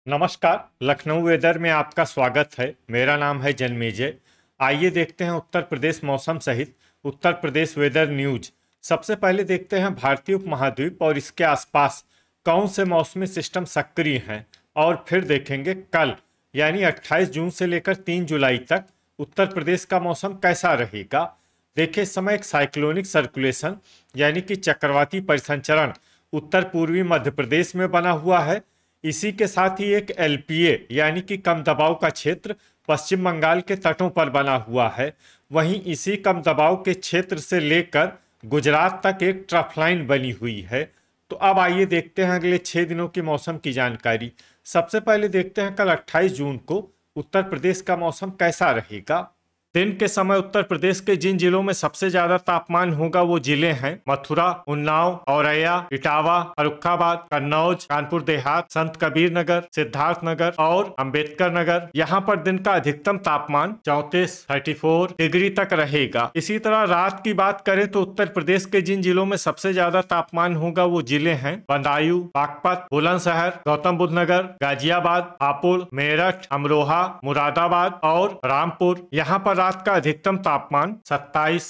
नमस्कार। लखनऊ वेदर में आपका स्वागत है। मेरा नाम है जन्मेजय। आइए देखते हैं उत्तर प्रदेश मौसम सहित उत्तर प्रदेश वेदर न्यूज। सबसे पहले देखते हैं भारतीय उपमहाद्वीप और इसके आसपास कौन से मौसमी सिस्टम सक्रिय हैं, और फिर देखेंगे कल यानी 28 जून से लेकर 3 जुलाई तक उत्तर प्रदेश का मौसम कैसा रहेगा। देखिए, इस समय एक साइक्लोनिक सर्कुलेशन यानी कि चक्रवाती परिसंचरण उत्तर पूर्वी मध्य प्रदेश में बना हुआ है। इसी के साथ ही एक एलपीए यानी कि कम दबाव का क्षेत्र पश्चिम बंगाल के तटों पर बना हुआ है। वहीं इसी कम दबाव के क्षेत्र से लेकर गुजरात तक एक ट्रफ लाइन बनी हुई है। तो अब आइए देखते हैं अगले 6 दिनों की मौसम की जानकारी। सबसे पहले देखते हैं कल 28 जून को उत्तर प्रदेश का मौसम कैसा रहेगा। दिन के समय उत्तर प्रदेश के जिन जिलों में सबसे ज्यादा तापमान होगा वो जिले हैं मथुरा, उन्नाव, औरैया, इटावा, फर्रुखाबाद, कन्नौज, कानपुर देहात, संत कबीर नगर, सिद्धार्थ नगर और अंबेडकर नगर। यहाँ पर दिन का अधिकतम तापमान 34 डिग्री तक रहेगा। इसी तरह रात की बात करें तो उत्तर प्रदेश के जिन जिलों में सबसे ज्यादा तापमान होगा वो जिले हैं बदायूं, बागपत, बुलंदशहर, गौतम बुद्ध नगर, गाजियाबाद, हापुड़, मेरठ, अमरोहा, मुरादाबाद और रामपुर। यहाँ पर रात का अधिकतम तापमान 27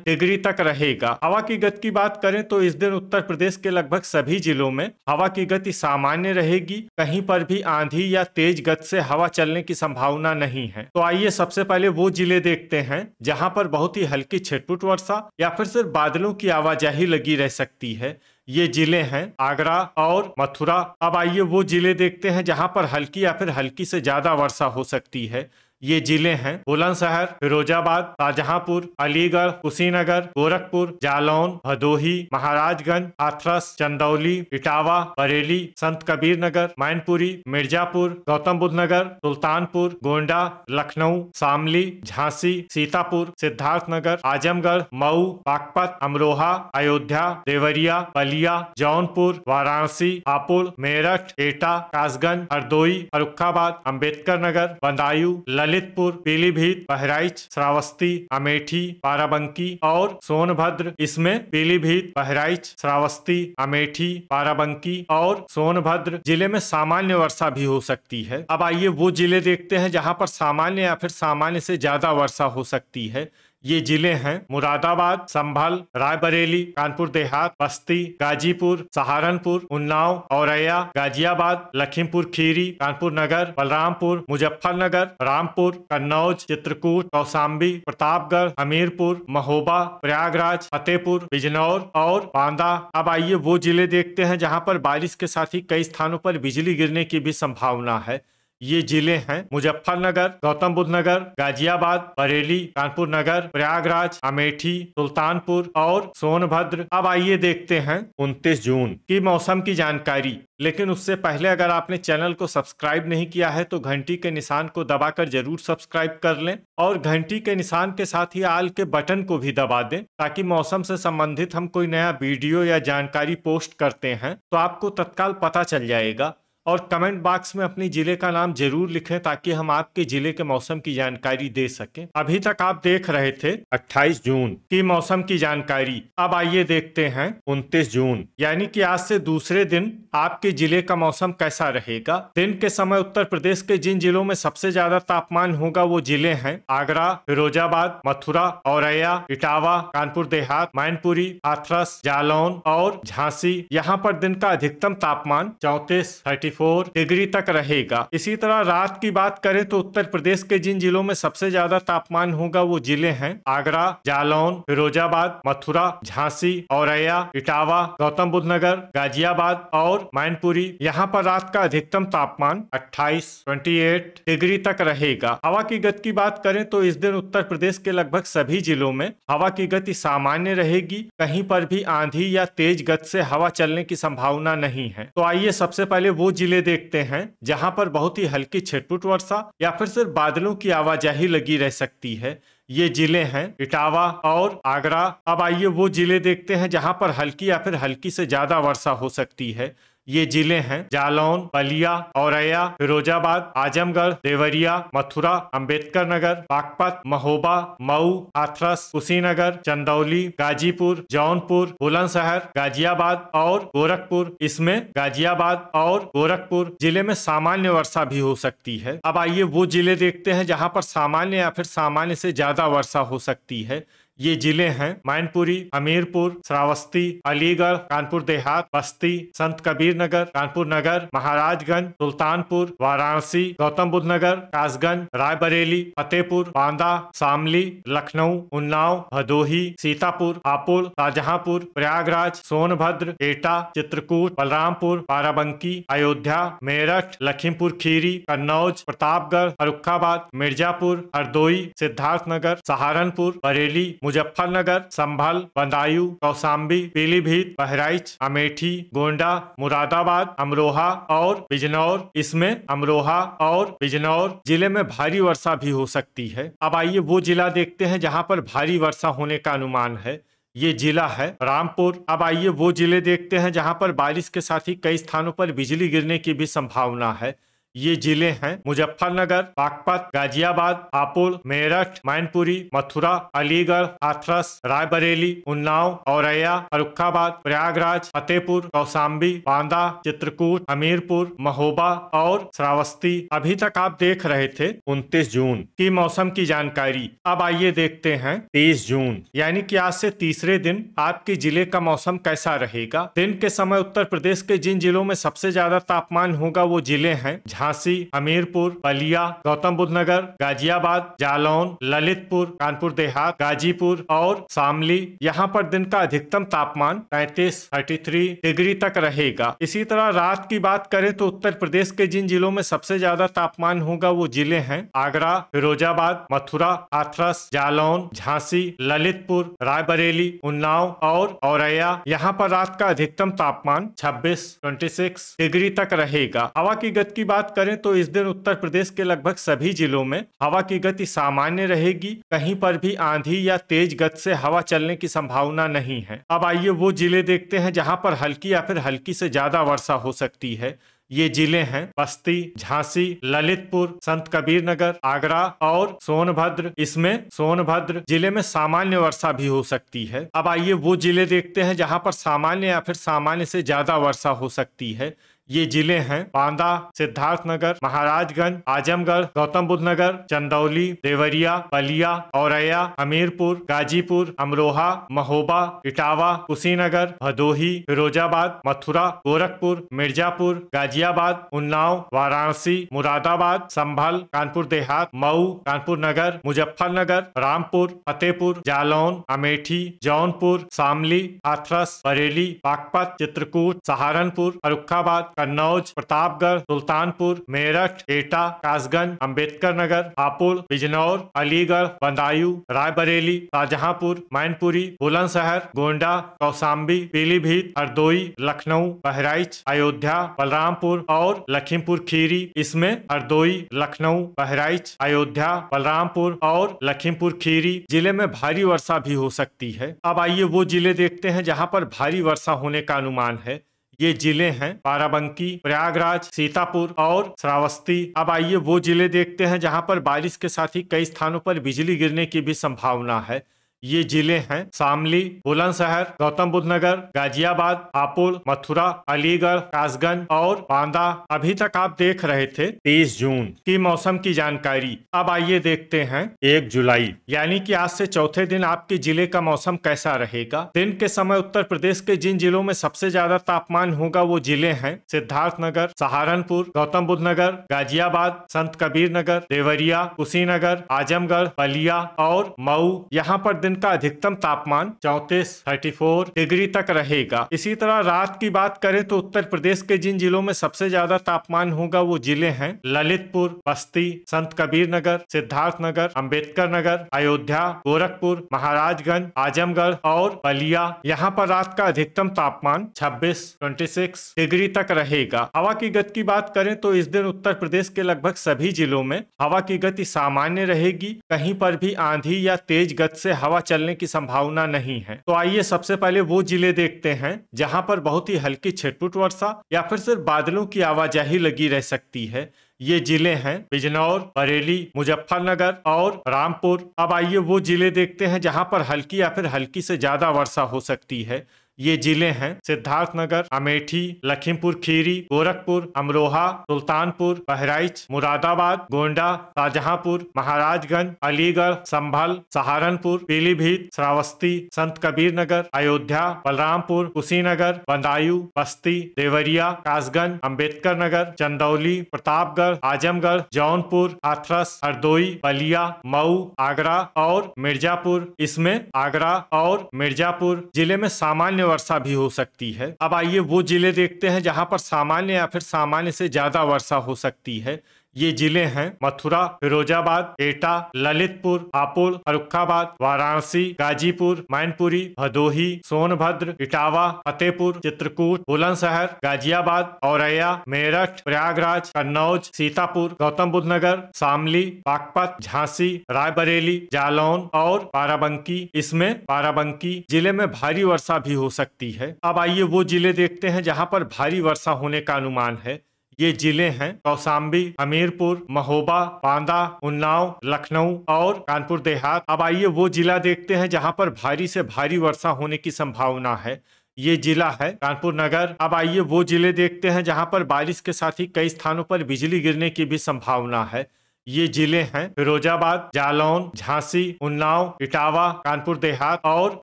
डिग्री तक रहेगा। हवा की गति की बात करें तो इस दिन उत्तर प्रदेश के लगभग सभी जिलों में हवा की गति सामान्य रहेगी। कहीं पर भी आंधी या तेज गति से हवा चलने की संभावना नहीं है। तो आइए सबसे पहले वो जिले देखते हैं जहां पर बहुत ही हल्की छिटपुट वर्षा या फिर सिर्फ बादलों की आवाजाही लगी रह सकती है। ये जिले हैं आगरा और मथुरा। अब आइए वो जिले देखते हैं जहां पर हल्की या फिर हल्की से ज्यादा वर्षा हो सकती है। ये जिले हैं बुलंदशहर, फिरोजाबाद, शाहजहांपुर, अलीगढ़, कुशीनगर, गोरखपुर, जालौन, भदोही, महाराजगंज, हाथरस, चंदौली, इटावा, बरेली, संत कबीर नगर, मैनपुरी, मिर्जापुर, गौतम बुद्ध नगर, सुल्तानपुर, गोंडा, लखनऊ, शामली, झांसी, सीतापुर, सिद्धार्थ नगर, आजमगढ़, मऊ, बागपत, अमरोहा, अयोध्या, देवरिया, बलिया, जौनपुर, वाराणसी, हापुड़, मेरठ, एटा, कासगंज, हरदोई, फर्रुखाबाद, अंबेडकर नगर, बदायूं, ललितपुर, पीलीभीत, बहराइच, श्रावस्ती, अमेठी, बाराबंकी और सोनभद्र। इसमें पीलीभीत, बहराइच, श्रावस्ती, अमेठी, बाराबंकी और सोनभद्र जिले में सामान्य वर्षा भी हो सकती है। अब आइए वो जिले देखते हैं जहां पर सामान्य या फिर सामान्य से ज्यादा वर्षा हो सकती है। ये जिले हैं मुरादाबाद, संभल, रायबरेली, कानपुर देहात, बस्ती, गाजीपुर, सहारनपुर, उन्नाव, औरैया, गाजियाबाद, लखीमपुर खीरी, कानपुर नगर, बलरामपुर, मुजफ्फरनगर, रामपुर, कन्नौज, चित्रकूट, कौशाम्बी, प्रतापगढ़, हमीरपुर, महोबा, प्रयागराज, फतेहपुर, बिजनौर और बांदा। अब आइए वो जिले देखते हैं जहां पर बारिश के साथ ही कई स्थानों पर बिजली गिरने की भी संभावना है। ये जिले हैं मुजफ्फरनगर, गौतम बुद्ध नगर, गाजियाबाद, बरेली, कानपुर नगर, प्रयागराज, अमेठी, सुल्तानपुर और सोनभद्र। अब आइए देखते हैं 29 जून की मौसम की जानकारी। लेकिन उससे पहले अगर आपने चैनल को सब्सक्राइब नहीं किया है तो घंटी के निशान को दबाकर जरूर सब्सक्राइब कर लें और घंटी के निशान के साथ ही आल के बटन को भी दबा दें, ताकि मौसम से संबंधित हम कोई नया वीडियो या जानकारी पोस्ट करते हैं तो आपको तत्काल पता चल जाएगा। और कमेंट बॉक्स में अपनी जिले का नाम जरूर लिखें ताकि हम आपके जिले के मौसम की जानकारी दे सकें। अभी तक आप देख रहे थे 28 जून की मौसम की जानकारी। अब आइए देखते हैं 29 जून यानी कि आज से दूसरे दिन आपके जिले का मौसम कैसा रहेगा। दिन के समय उत्तर प्रदेश के जिन जिलों में सबसे ज्यादा तापमान होगा वो जिले हैं आगरा, फिरोजाबाद, मथुरा, औरैया, इटावा, कानपुर देहात, मैनपुरी, हाथरस, जालौन और झांसी। यहाँ पर दिन का अधिकतम तापमान 34 डिग्री तक रहेगा। इसी तरह रात की बात करें तो उत्तर प्रदेश के जिन जिलों में सबसे ज्यादा तापमान होगा वो जिले हैं आगरा, जालौन, फिरोजाबाद, मथुरा, झांसी, औरैया, इटावा, गौतम बुद्ध नगर, गाजियाबाद और मैनपुरी। यहाँ पर रात का अधिकतम तापमान 28 डिग्री तक रहेगा। हवा की गति की बात करें तो इस दिन उत्तर प्रदेश के लगभग सभी जिलों में हवा की गति सामान्य रहेगी। कहीं पर भी आंधी या तेज गति से हवा चलने की संभावना नहीं है। तो आइए सबसे पहले वो जिले देखते हैं जहां पर बहुत ही हल्की छिटपुट वर्षा या फिर सिर्फ बादलों की आवाजाही लगी रह सकती है। ये जिले हैं इटावा और आगरा। अब आइए वो जिले देखते हैं जहां पर हल्की या फिर हल्की से ज्यादा वर्षा हो सकती है। ये जिले हैं जालौन, बलिया, औरैया, फिरोजाबाद, आजमगढ़, देवरिया, मथुरा, अंबेडकर नगर, बागपत, महोबा, मऊ, हाथरस, कुशीनगर, चंदौली, गाजीपुर, जौनपुर, बुलंदशहर, गाजियाबाद और गोरखपुर। इसमें गाजियाबाद और गोरखपुर जिले में सामान्य वर्षा भी हो सकती है। अब आइए वो जिले देखते हैं जहां पर सामान्य या फिर सामान्य से ज्यादा वर्षा हो सकती है। ये जिले हैं मैनपुरी, हमीरपुर, श्रावस्ती, अलीगढ़, कानपुर देहात, बस्ती, संत कबीर नगर, कानपुर नगर, महाराजगंज, सुल्तानपुर, वाराणसी, गौतम बुद्ध नगर, कासगंज, रायबरेली, फतेहपुर, बांदा, शामली, लखनऊ, उन्नाव, भदोही, सीतापुर, हापुड़, शाहजहांपुर, प्रयागराज, सोनभद्र, एटा, चित्रकूट, बलरामपुर, बाराबंकी, अयोध्या, मेरठ, लखीमपुर खीरी, कन्नौज, प्रतापगढ़, फर्रुखाबाद, मिर्जापुर, हरदोई, सिद्धार्थनगर, सहारनपुर, बरेली, मुजफ्फरनगर, संभल, बदायूं, कौशाम्बी, पीलीभीत, बहराइच, अमेठी, गोंडा, मुरादाबाद, अमरोहा और बिजनौर। इसमें अमरोहा और बिजनौर जिले में भारी वर्षा भी हो सकती है। अब आइए वो जिला देखते हैं जहां पर भारी वर्षा होने का अनुमान है। ये जिला है रामपुर। अब आइए वो जिले देखते हैं जहां पर बारिश के साथ ही कई स्थानों पर बिजली गिरने की भी संभावना है। ये जिले हैं मुजफ्फरनगर, बागपत, गाजियाबाद, हापुड़, मेरठ, मैनपुरी, मथुरा, अलीगढ़, हाथरस, रायबरेली, उन्नाव, औरैया, फर्रुखाबाद, प्रयागराज, फतेहपुर, कौशाम्बी, बांदा, चित्रकूट, हमीरपुर, महोबा और श्रावस्ती। अभी तक आप देख रहे थे 29 जून की मौसम की जानकारी। अब आइए देखते हैं 23 जून यानी कि आज से तीसरे दिन आपके जिले का मौसम कैसा रहेगा। दिन के समय उत्तर प्रदेश के जिन जिलों में सबसे ज्यादा तापमान होगा वो जिले हैं झांसी, हमीरपुर, बलिया, गौतम बुद्ध नगर, गाजियाबाद, जालौन, ललितपुर, कानपुर देहात, गाजीपुर और शामली। यहाँ पर दिन का अधिकतम तापमान 33 डिग्री तक रहेगा। इसी तरह रात की बात करें तो उत्तर प्रदेश के जिन जिलों में सबसे ज्यादा तापमान होगा वो जिले हैं आगरा, फिरोजाबाद, मथुरा, हाथरस, जालौन, झांसी, ललितपुर, रायबरेली, उन्नाव और औरैया। यहाँ पर रात का अधिकतम तापमान 26 डिग्री तक रहेगा। हवा की गति की बात करें तो इस दिन उत्तर प्रदेश के लगभग सभी जिलों में हवा की गति सामान्य रहेगी। कहीं पर भी आंधी या तेज गति से हवा चलने की संभावना नहीं है। अब आइए वो जिले देखते हैं जहां पर हल्की या फिर हल्की से ज्यादा वर्षा हो सकती है। ये जिले हैं बस्ती, झांसी, ललितपुर, संत कबीर नगर, आगरा और सोनभद्र। इसमें सोनभद्र जिले में सामान्य वर्षा भी हो सकती है। अब आइए वो जिले देखते हैं जहां पर सामान्य या फिर सामान्य से ज्यादा वर्षा हो सकती है। ये जिले हैं बांदा, सिद्धार्थनगर, महाराजगंज, आजमगढ़, गौतम बुद्ध नगर, चंदौली, देवरिया, बलिया, औरैया, हमीरपुर, गाजीपुर, अमरोहा, महोबा, इटावा, कुशीनगर, भदोही, फिरोजाबाद, मथुरा, गोरखपुर, मिर्जापुर, गाजियाबाद, उन्नाव, वाराणसी, मुरादाबाद, संभल, कानपुर देहात, मऊ, कानपुर नगर, मुजफ्फरनगर, रामपुर, फतेहपुर, जालौन, अमेठी, जौनपुर, शामली, हाथरस, बरेली, बागपत, चित्रकूट, सहारनपुर, फर्रुखाबाद, कन्नौज, प्रतापगढ़, सुल्तानपुर, मेरठ, एटा, कासगंज, अंबेडकर नगर, हापुड़, बिजनौर, अलीगढ़, बदायूं, रायबरेली, शाहजहांपुर, मैनपुरी, बुलंदशहर, गोंडा, कौशाम्बी, पीलीभीत, हरदोई, लखनऊ, बहराइच, अयोध्या, बलरामपुर और लखीमपुर खीरी। इसमें हरदोई, लखनऊ, बहराइच, अयोध्या, बलरामपुर और लखीमपुर खीरी जिले में भारी वर्षा भी हो सकती है। अब आइए वो जिले देखते हैं जहां पर भारी वर्षा होने का अनुमान है। ये जिले हैं बाराबंकी, प्रयागराज, सीतापुर और श्रावस्ती। अब आइए वो जिले देखते हैं जहां पर बारिश के साथ ही कई स्थानों पर बिजली गिरने की भी संभावना है। ये जिले हैं शामली, बुलंदशहर, गौतम बुद्ध नगर, गाजियाबाद, हापुड़, मथुरा, अलीगढ़, कासगंज और बांदा। अभी तक आप देख रहे थे 23 जून की मौसम की जानकारी। अब आइए देखते हैं 1 जुलाई यानी कि आज से चौथे दिन आपके जिले का मौसम कैसा रहेगा। दिन के समय उत्तर प्रदेश के जिन जिलों में सबसे ज्यादा तापमान होगा वो जिले हैं सिद्धार्थनगर, सहारनपुर, गौतम बुद्ध नगर, गाजियाबाद, संत कबीर नगर, देवरिया, कुशीनगर, आजमगढ़, बलिया और मऊ। यहाँ पर दिन का अधिकतम तापमान 34 डिग्री तक रहेगा। इसी तरह रात की बात करें तो उत्तर प्रदेश के जिन जिलों में सबसे ज्यादा तापमान होगा वो जिले हैं ललितपुर, बस्ती, संत कबीर नगर, सिद्धार्थनगर, अंबेडकर नगर, अयोध्या, गोरखपुर, महाराजगंज, आजमगढ़ और बलिया। यहाँ पर रात का अधिकतम तापमान 26 डिग्री तक रहेगा। हवा की गति की बात करें तो इस दिन उत्तर प्रदेश के लगभग सभी जिलों में हवा की गति सामान्य रहेगी। कहीं पर भी आंधी या तेज गति से हवा चलने की संभावना नहीं है। तो आइए सबसे पहले वो जिले देखते हैं जहां पर बहुत ही हल्की छिटपुट वर्षा या फिर सिर्फ बादलों की आवाजाही लगी रह सकती है। ये जिले हैं बिजनौर, बरेली, मुजफ्फरनगर और रामपुर। अब आइए वो जिले देखते हैं जहां पर हल्की या फिर हल्की से ज्यादा वर्षा हो सकती है। ये जिले हैं सिद्धार्थनगर, अमेठी, लखीमपुर खीरी, गोरखपुर, अमरोहा, सुल्तानपुर, बहराइच, मुरादाबाद, गोंडा, शाहजहांपुर, महाराजगंज, अलीगढ़, संभल, सहारनपुर, पीलीभीत, श्रावस्ती, संत कबीर नगर, अयोध्या, बलरामपुर, कुशीनगर, बदायूं, बस्ती, देवरिया, कासगंज, अम्बेडकर नगर, चंदौली, प्रतापगढ़, आजमगढ़, जौनपुर, हाथरस, हरदोई, बलिया, मऊ, आगरा और मिर्जापुर। इसमें आगरा और मिर्जापुर जिले में सामान्य वर्षा भी हो सकती है। अब आइए वो जिले देखते हैं जहां पर सामान्य या फिर सामान्य से ज्यादा वर्षा हो सकती है। ये जिले हैं मथुरा, फिरोजाबाद, एटा, ललितपुर, हापुड़, फर्रुखाबाद, वाराणसी, गाजीपुर, मैनपुरी, भदोही, सोनभद्र, इटावा, फतेहपुर, चित्रकूट, बुलंदशहर, गाजियाबाद, औरैया, मेरठ, प्रयागराज, कन्नौज, सीतापुर, गौतम बुद्ध नगर, शामली, बागपत, झांसी, रायबरेली, जालौन और बाराबंकी। इसमें बाराबंकी जिले में भारी वर्षा भी हो सकती है। अब आइए वो जिले देखते हैं जहां पर भारी वर्षा होने का अनुमान है। ये जिले हैं कौशाम्बी, हमीरपुर, महोबा, बांदा, उन्नाव, लखनऊ और कानपुर देहात। अब आइए वो जिला देखते हैं जहां पर भारी से भारी वर्षा होने की संभावना है। ये जिला है कानपुर नगर। अब आइए वो जिले देखते हैं जहां पर बारिश के साथ ही कई स्थानों पर बिजली गिरने की भी संभावना है। ये जिले हैं फिरोजाबाद, जालौन, झांसी, उन्नाव, इटावा, कानपुर देहात और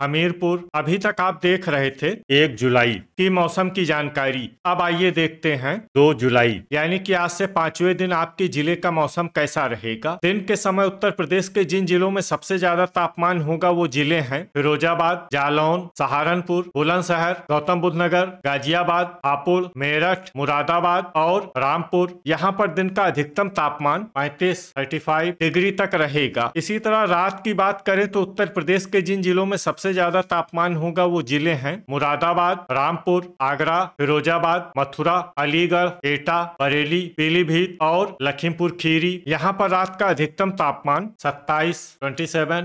हमीरपुर। अभी तक आप देख रहे थे 1 जुलाई की मौसम की जानकारी। अब आइए देखते हैं 2 जुलाई यानी कि आज से 5वें दिन आपके जिले का मौसम कैसा रहेगा। दिन के समय उत्तर प्रदेश के जिन जिलों में सबसे ज्यादा तापमान होगा वो जिले हैं फिरोजाबाद, जालौन, सहारनपुर, बुलंदशहर, गौतम बुद्ध नगर, गाजियाबाद, हापुड़, मेरठ, मुरादाबाद और रामपुर। यहाँ पर दिन का अधिकतम तापमान 35 डिग्री तक रहेगा। इसी तरह रात की बात करें तो उत्तर प्रदेश के जिन जिलों में सबसे ज्यादा तापमान होगा वो जिले हैं मुरादाबाद, रामपुर, आगरा, फिरोजाबाद, मथुरा, अलीगढ़, एटा, बरेली, पीलीभीत और लखीमपुर खीरी। यहाँ पर रात का अधिकतम तापमान 27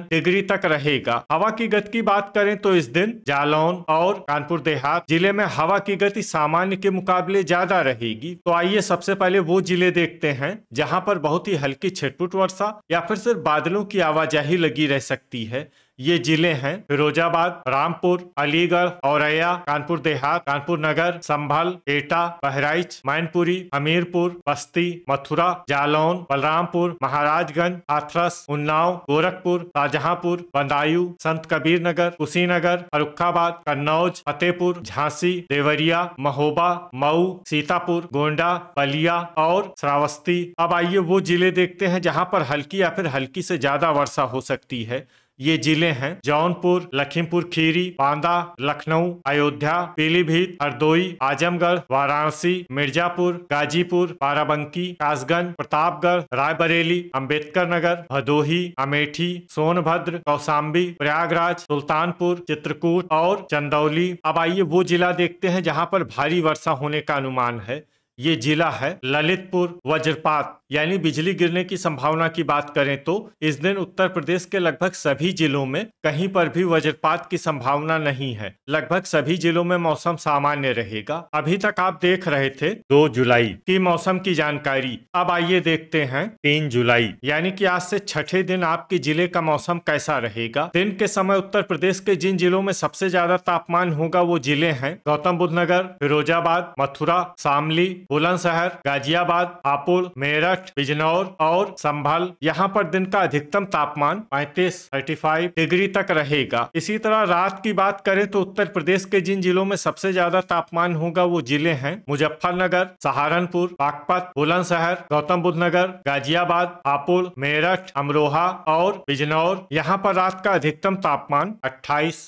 डिग्री तक रहेगा। हवा की गति की बात करें तो इस दिन जालौन और कानपुर देहात जिले में हवा की गति सामान्य के मुकाबले ज्यादा रहेगी। तो आइए सबसे पहले वो जिले देखते हैं जहाँ पर बहुत ही हल्की छिटपुट वर्षा या फिर सिर्फ बादलों की आवाजाही लगी रह सकती है। ये जिले हैं फिरोजाबाद, रामपुर, अलीगढ़, औरैया, कानपुर देहात, कानपुर नगर, संभल, एटा, बहराइच, मैनपुरी, हमीरपुर, बस्ती, मथुरा, जालौन, बलरामपुर, महाराजगंज, हाथरस, उन्नाव, गोरखपुर, शाहजहांपुर, बदायूं, संत कबीर नगर, कुशीनगर, फर्रुखाबाद, कन्नौज, फतेहपुर, झांसी, देवरिया, महोबा, मऊ, सीतापुर, गोंडा, बलिया और श्रावस्ती। अब आइए वो जिले देखते हैं जहां पर हल्की या फिर हल्की से ज्यादा वर्षा हो सकती है। ये जिले हैं जौनपुर, लखीमपुर खीरी, बांदा, लखनऊ, अयोध्या, पीलीभीत, हरदोई, आजमगढ़, वाराणसी, मिर्जापुर, गाजीपुर, बाराबंकी, कासगंज, प्रतापगढ़, रायबरेली, अम्बेडकर नगर, भदोही, अमेठी, सोनभद्र, कौशाम्बी, प्रयागराज, सुल्तानपुर, चित्रकूट और चंदौली। अब आइए वो जिला देखते हैं जहां पर भारी वर्षा होने का अनुमान है। ये जिला है ललितपुर। वज्रपात यानी बिजली गिरने की संभावना की बात करें तो इस दिन उत्तर प्रदेश के लगभग सभी जिलों में कहीं पर भी वज्रपात की संभावना नहीं है। लगभग सभी जिलों में मौसम सामान्य रहेगा। अभी तक आप देख रहे थे 2 जुलाई की मौसम की जानकारी। अब आइए देखते हैं 3 जुलाई यानी कि आज से छठे दिन आपके जिले का मौसम कैसा रहेगा। दिन के समय उत्तर प्रदेश के जिन जिलों में सबसे ज्यादा तापमान होगा वो जिले हैं गौतम बुद्ध नगर, फिरोजाबाद, मथुरा, शामली, बुलंदशहर, गाजियाबाद, हापुड़, मेरठ, बिजनौर और संभल। यहाँ पर दिन का अधिकतम तापमान 35 डिग्री तक रहेगा। इसी तरह रात की बात करें तो उत्तर प्रदेश के जिन जिलों में सबसे ज्यादा तापमान होगा वो जिले हैं मुजफ्फरनगर, सहारनपुर, बागपत, बुलंदशहर, गौतम बुद्ध नगर, गाजियाबाद, हापुड़, मेरठ, अमरोहा और बिजनौर। यहाँ पर रात का अधिकतम तापमान 28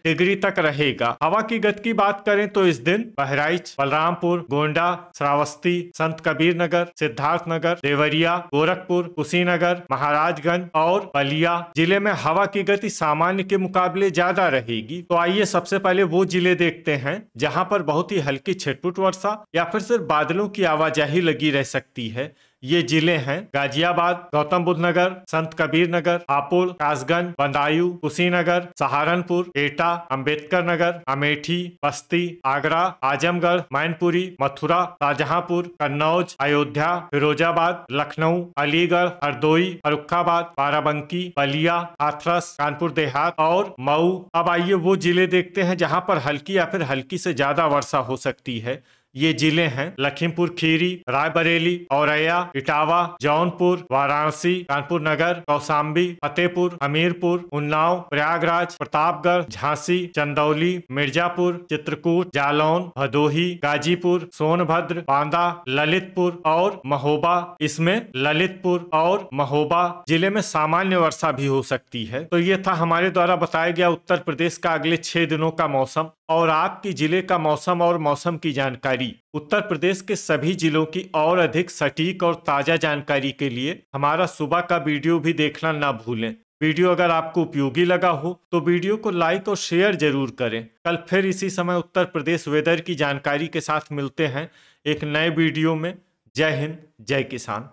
डिग्री तक रहेगा। हवा की गति की बात करें तो इस दिन बहराइच, बलरामपुर, गोंडा, श्रावस्ती, संत कबीर नगर, सिद्धार्थनगर, देवरिया, गोरखपुर, कुशीनगर, महाराजगंज और बलिया जिले में हवा की गति सामान्य के मुकाबले ज्यादा रहेगी। तो आइए सबसे पहले वो जिले देखते हैं जहां पर बहुत ही हल्की छिटपुट वर्षा या फिर सिर्फ बादलों की आवाजाही लगी रह सकती है। ये जिले हैं गाजियाबाद, गौतम बुद्ध नगर, संत कबीर नगर, हापुड़, कासगंज, बदायूं, कुशीनगर, सहारनपुर, एटा, अंबेडकर नगर, अमेठी, बस्ती, आगरा, आजमगढ़, मैनपुरी, मथुरा, शाहजहांपुर, कन्नौज, अयोध्या, फिरोजाबाद, लखनऊ, अलीगढ़, हरदोई, फर्रुखाबाद, बाराबंकी, बलिया, हाथरस, कानपुर देहात और मऊ। अब आइए वो जिले देखते हैं जहां पर हल्की या फिर हल्की से ज्यादा वर्षा हो सकती है। ये जिले हैं लखीमपुर खीरी, रायबरेली, औरैया, इटावा, जौनपुर, वाराणसी, कानपुर नगर, कौशाम्बी, फतेहपुर, हमीरपुर, उन्नाव, प्रयागराज, प्रतापगढ़, झांसी, चंदौली, मिर्जापुर, चित्रकूट, जालौन, भदोही, गाजीपुर, सोनभद्र, बांदा, ललितपुर और महोबा। इसमें ललितपुर और महोबा जिले में सामान्य वर्षा भी हो सकती है। तो ये था हमारे द्वारा बताया गया उत्तर प्रदेश का अगले 6 दिनों का मौसम और आपकी जिले का मौसम और मौसम की जानकारी। उत्तर प्रदेश के सभी जिलों की और अधिक सटीक और ताजा जानकारी के लिए हमारा सुबह का वीडियो भी देखना ना भूलें। वीडियो अगर आपको उपयोगी लगा हो तो वीडियो को लाइक और शेयर जरूर करें। कल फिर इसी समय उत्तर प्रदेश वेदर की जानकारी के साथ मिलते हैं एक नए वीडियो में। जय हिंद, जय किसान।